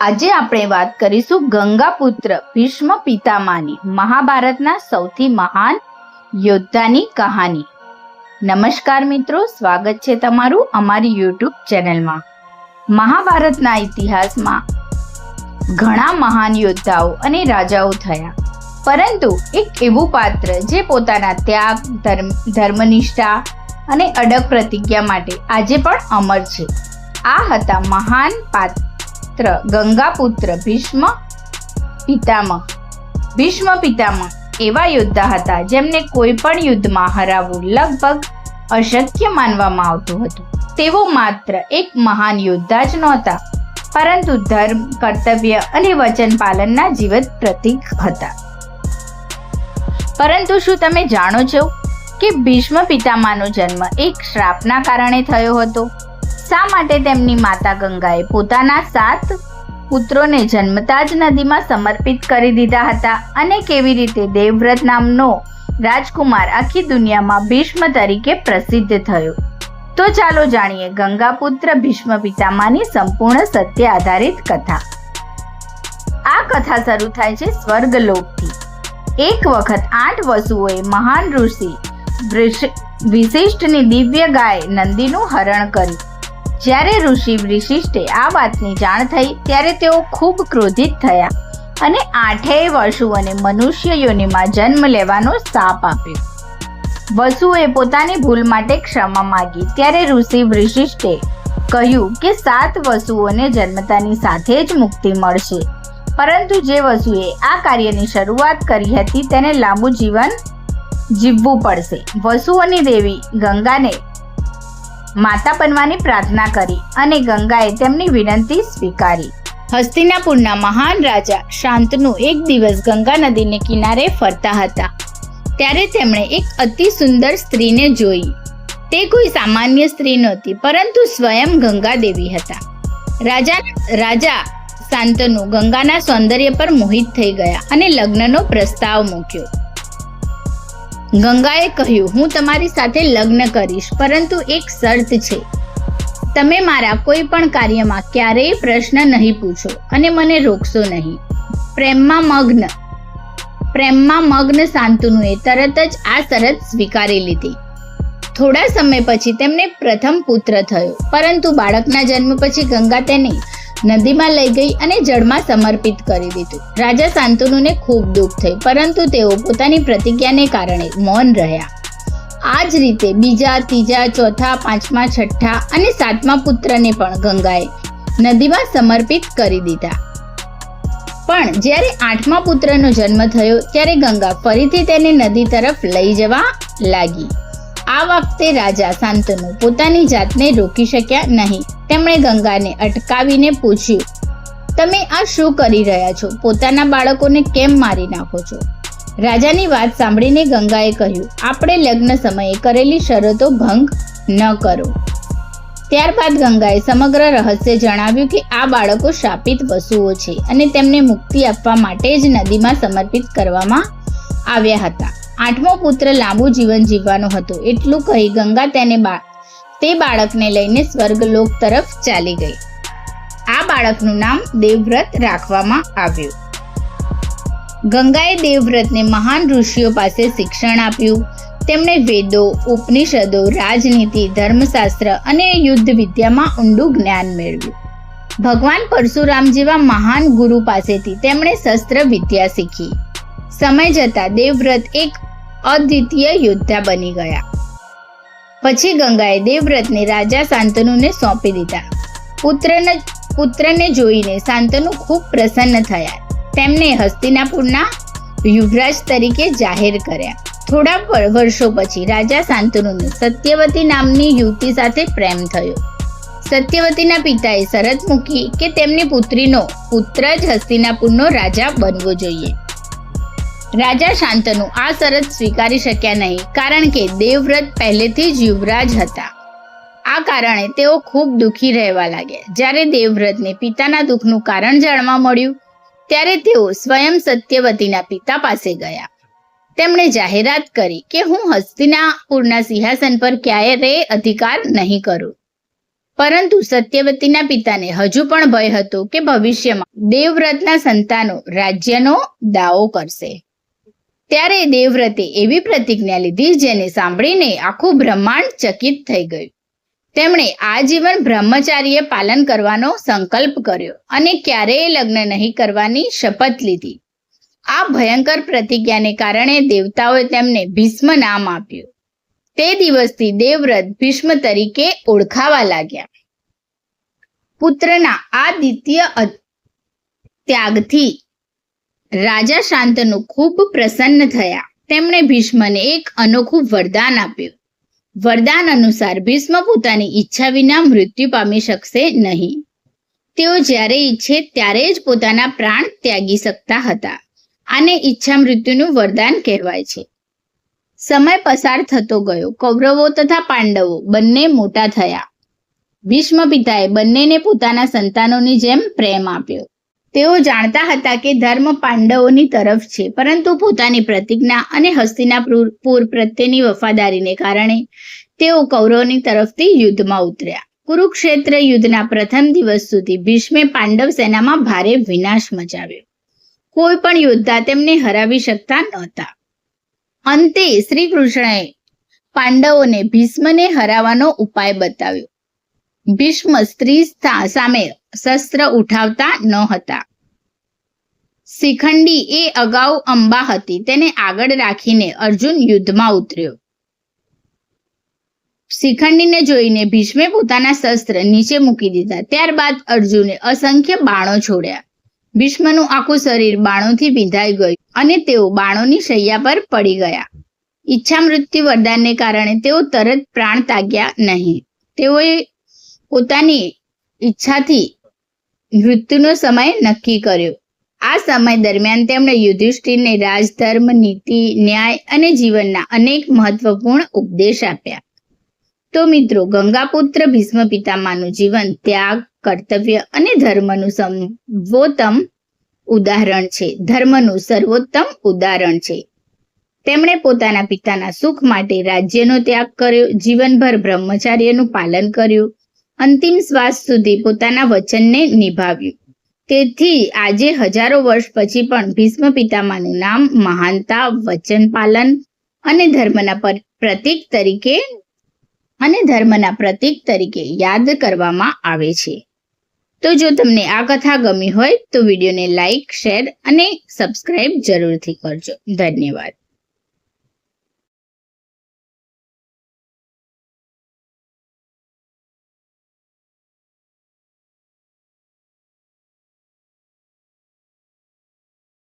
આજે આપણે વાત કરીશું ગંગાપુત્ર ભીષ્મ પિતામહની, મહાભારતના સૌથી મહાન યોદ્ધાની કહાની. નમસ્કાર મિત્રો, સ્વાગત છે તમારું અમારી યુટ્યુબ ચેનલમાં. મહાભારતના ઇતિહાસમાં ઘણા મહાન યોદ્ધાઓ અને રાજાઓ થયા, પરંતુ એક એવું પાત્ર જે પોતાના ત્યાગ, ધર્મનિષ્ઠા અને અડગ પ્રતિજ્ઞા માટે આજે પણ અમર છે. આ હતા મહાન પાત્ર ગંગાપુત્ર ભીષ્મ પિતામહ. ભીષ્મ પિતામહ એવા યોદ્ધા હતા જેમને કોઈ પણ યુદ્ધમાં હરાવવું લગભગ અશક્ય માનવામાં આવતું હતું. તેઓ માત્ર એક મહાન યોદ્ધા જ નહોતા, પરંતુ ધર્મ, કર્તવ્ય અને વચન પાલનના જીવંત પ્રતીક હતા. પરંતુ શું તમે જાણો છો કે ભીષ્મ પિતામહનો જન્મ એક શ્રાપના કારણે થયો હતો? શા માટે તેમની માતા ગંગાએ પોતાના 7 પુત્રોને જન્મતા જ નદીમાં સમર્પિત કરી દીધા હતા? અને કેવી રીતે દેવવ્રત નામનો રાજકુમાર આખી દુનિયામાં ભીષ્મ તરીકે પ્રસિદ્ધ થયો? તો ચાલો જાણીએ ગંગાપુત્ર ભીષ્મ પિતામહની સંપૂર્ણ સત્ય આધારિત કથા. આ કથા શરૂ થાય છે સ્વર્ગલોકથી. એક વખત 8 વસુઓએ મહાન ઋષિ વિશિષ્ટની દિવ્ય ગાય નંદીનું હરણ કર્યું. જ્યારે ઋષિ વશિષ્ઠે આ વાતની જાણ થઈ ત્યારે તેઓ ખૂબ ક્રોધિત થયા અને 8 વસુઓને મનુષ્ય યોનિમાં જન્મ લેવાનો શાપ આપ્યો. વસુએ પોતાની ભૂલ માટે ક્ષમા માંગી ત્યારે ઋષિ વશિષ્ઠે કહ્યું કે 7 વસુઓને જન્મતાની સાથે જ મુક્તિ મળશે. પરંતુ જે વસુએ આ કાર્યની શરૂઆત કરી હતી તેને લાંબુ જીવન જીવવું પડશે. વસુઓની દેવી ગંગાને માતા બનવાની પ્રાર્થના કરી અને ગંગાએ તેમની વિનંતી સ્વીકારી. હસ્તિનાપુરના મહાન રાજા શાંતનુ એક દિવસ ગંગા નદીને કિનારે ફરતા હતા ત્યારે તેમણે એક અતિ સુંદર સ્ત્રીને જોઈ. તે કોઈ સામાન્ય સ્ત્રી નહોતી, પરંતુ સ્વયં ગંગા દેવી હતા. રાજા શાંતનુ ગંગાના સૌંદર્ય પર મોહિત થઈ ગયા અને લગ્નનો પ્રસ્તાવ મૂક્યો. ગંગાએ કહ્યું, હું તમારી સાથે લગ્ન કરીશ, પરંતુ એક શરત છે. તમે મારા કોઈ પણ કાર્યમાં ક્યારેય પ્રશ્ન નહીં પૂછો અને મને રોકશો નહીં. પ્રેમમાં મગ્ન શાંતનુએ તરત જ આ શરત સ્વીકારી લીધી. થોડા સમય પછી તેમને પ્રથમ પુત્ર થયો, પરંતુ બાળકના જન્મ પછી ગંગા તેને નદીમાં લઈ ગઈ અને જળમાં સમર્પિત કરી દીધું. રાજા શાંતનુને ખૂબ દુઃખ થયું, પરંતુ તેઓ પોતાની પ્રતિજ્ઞાને કારણે મૌન રહ્યા. આ જ રીતે બીજા, ત્રીજા, ચોથા, 5મા, 6ઠા અને 7મા પુત્રને પણ ગંગાએ નદીમાં સમર્પિત કરી દીધા. પણ જ્યારે 8મા પુત્રનો જન્મ થયો ત્યારે ગંગા ફરીથી તેને નદી તરફ લઈ જવા લાગી. આ વખતે રાજા શાંતનુ પોતાની જાતને રોકી શક્યા નહીં. તેમણે ગંગાને અટકાવીને પૂછ્યું, તમે આ શું કરી રહ્યા છો? પોતાના બાળકોને કેમ મારી નાખો છો? રાજાની વાત સાંભળીને ગંગાએ કહ્યું, આપણે લગ્ન સમયે કરેલી શરતો ભંગ ન કરો. ત્યારબાદ ગંગાએ સમગ્ર રહસ્ય જણાવ્યું કે આ બાળકો શાપિત વસુઓ છે અને તેમને મુક્તિ આપવા માટે જ નદીમાં સમર્પિત કરવામાં આવ્યા હતા. 8મો પુત્ર લાંબુ જીવન જીવવાનો હતો. એટલું કહી ગંગા તે બાળકને લઈને સ્વર્ગલોક તરફ ચાલી ગઈ. આ બાળકનું નામ દેવવ્રત રાખવામાં આવ્યું. ગંગાએ દેવવ્રતને મહાન ઋષિઓ પાસે શિક્ષણ આપ્યું. તેમણે વેદો, ઉપનિષદો, રાજનીતિ, ધર્મશાસ્ત્ર અને યુદ્ધ વિદ્યામાં ઊંડું જ્ઞાન મેળવ્યું. ભગવાન પરશુરામ જેવા મહાન ગુરુ પાસેથી તેમણે શસ્ત્ર વિદ્યા શીખી. સમય જતાં દેવવ્રત એક અદ્વિતીય યોદ્ધા બની ગયા. પછી ગંગાએ દેવવ્રતને રાજા શાંતનુને સોંપી દીધા. પુત્રને જોઈને શાંતનુ ખૂબ પ્રસન્ન થયા. તેમને હસ્તિનાપુરના યુવરાજ તરીકે જાહેર કર્યા. થોડા વર્ષો પછી રાજા શાંતનુને સત્યવતી નામની યુવતી સાથે પ્રેમ થયો. સત્યવતીના પિતાએ શરત મૂકી કે તેમની પુત્રીનો પુત્ર જ હસ્તિનાપુરનો રાજા બનવો જોઈએ. રાજા શાંતનુ આ શરત સ્વીકારી શક્યા નહીં, કારણ કે દેવવ્રત પહેલેથી જ યુવરાજ હતા. આ કારણે તેઓ ખૂબ દુઃખી રહેવા લાગ્યા. જ્યારે દેવવ્રતને પિતાના દુઃખનું કારણ જાણવા મળ્યું ત્યારે તેઓ સ્વયં સત્યવતીના પિતા પાસે ગયા. તેમણે જાહેરાત કરી કે હું હસ્તિનાપુરના સિંહાસન પર ક્યારેય અધિકાર નહીં કરું. પરંતુ સત્યવતીના પિતાને હજુ પણ ભય હતો કે ભવિષ્યમાં દેવવ્રતના સંતાનો રાજ્યનો દાવો કરશે. ત્યારે દેવવ્રતે એવી પ્રતિજ્ઞા લીધી જેને સાંભળીને આખું બ્રહ્માંડ ચકિત થઈ ગયું. તેમણે આજીવન બ્રહ્મચાર્ય પાલન કરવાનો સંકલ્પ કર્યો અને ક્યારેય લગ્ન નહીં કરવાની શપથ લીધી. આ ભયંકર પ્રતિજ્ઞાને કારણે દેવતાઓએ તેમને ભીષ્મ નામ આપ્યું. તે દિવસથી દેવવ્રત ભીષ્મ તરીકે ઓળખાવા લાગ્યા. પુત્રના આ દ્વિતીય ત્યાગથી રાજા શાંતનુ ખૂબ પ્રસન્ન થયા. તેમણે ભીષ્મને એક અનોખું વરદાન આપ્યું. વરદાન અનુસાર ભીષ્મ પોતાની ઈચ્છા વિના મૃત્યુ પામી શકશે નહીં. તેઓ જ્યારે ઈચ્છે ત્યારે જ પોતાના પ્રાણ ત્યાગી શકતા હતા. આને ઈચ્છા મૃત્યુનું વરદાન કહેવાય છે. સમય પસાર થતો ગયો. કૌરવો તથા પાંડવો બંને મોટા થયા. ભીષ્મ પિતાએ બંનેને પોતાના સંતાનોની જેમ પ્રેમ આપ્યો. તેઓ જાણતા હતા કે ધર્મ પાંડવોની તરફ છે, પરંતુ પોતાની પ્રતિજ્ઞા અને હસ્તિનાપુર પ્રત્યેની વફાદારીને કારણે તેઓ કૌરવોની તરફથી યુદ્ધમાં ઉતર્યા. કુરુક્ષેત્ર યુદ્ધના પ્રથમ દિવસ સુધી ભીષ્મે પાંડવ સેનામાં ભારે વિનાશ મચાવ્યો. કોઈ પણ યોદ્ધા તેમને હરાવી શકતા નહોતા. અંતે શ્રી કૃષ્ણએ પાંડવોને ભીષ્મને હરાવવાનો ઉપાય બતાવ્યો. ભીષ્મ સ્ત્રી સામે શસ્ત્ર ઉઠાવતા ન હતા. શિખંડી એ અગાઉ અંબા હતી, તેને આગળ રાખીને અર્જુન યુદ્ધમાં ઉતર્યો. શિખંડીને જોઈને ભીષ્મે પોતાના શસ્ત્ર નીચે મૂકી દીધા. ત્યારબાદ અર્જુને અસંખ્ય બાણો છોડ્યા. ભીષ્મનું આખું શરીર બાણોથી ભીંધાઈ ગયું અને તેઓ બાણોની શૈયા પર પડી ગયા. ઈચ્છા મૃત્યુ વરદાનને કારણે તેઓ તરત પ્રાણ ત્યાગ્યા નહીં. તેઓએ પોતાની ઈચ્છાથી મૃત્યુનો સમય નક્કી કર્યો. આ સમય દરમિયાન તેમણે યુધિષ્ઠિરને રાજધર્મ, નીતિ, ન્યાય અને જીવનના અનેક મહત્વપૂર્ણ ઉપદેશ આપ્યા. તો મિત્રો, ગંગાપુત્ર ભીષ્મ પિતામહનું જીવન ત્યાગ, કર્તવ્ય અને ધર્મનું સર્વોત્તમ ઉદાહરણ છે. તેમણે પોતાના પિતાના સુખ માટે રાજ્યનો ત્યાગ કર્યો, જીવનભર બ્રહ્મચાર્યનું પાલન કર્યું, અંતિમ શ્વાસ સુધી પોતાના વચનને નિભાવ્યું. તેથી આજે હજારો વર્ષ પછી પણ ભીષ્મ પિતામહનું નામ મહાનતા, વચન પાલન અને ધર્મના પ્રતીક તરીકે યાદ કરવામાં આવે છે. તો જો તમને આ કથા ગમી હોય તો વિડીયોને લાઈક, શેર અને સબસ્ક્રાઇબ જરૂરથી કરજો. ધન્યવાદ.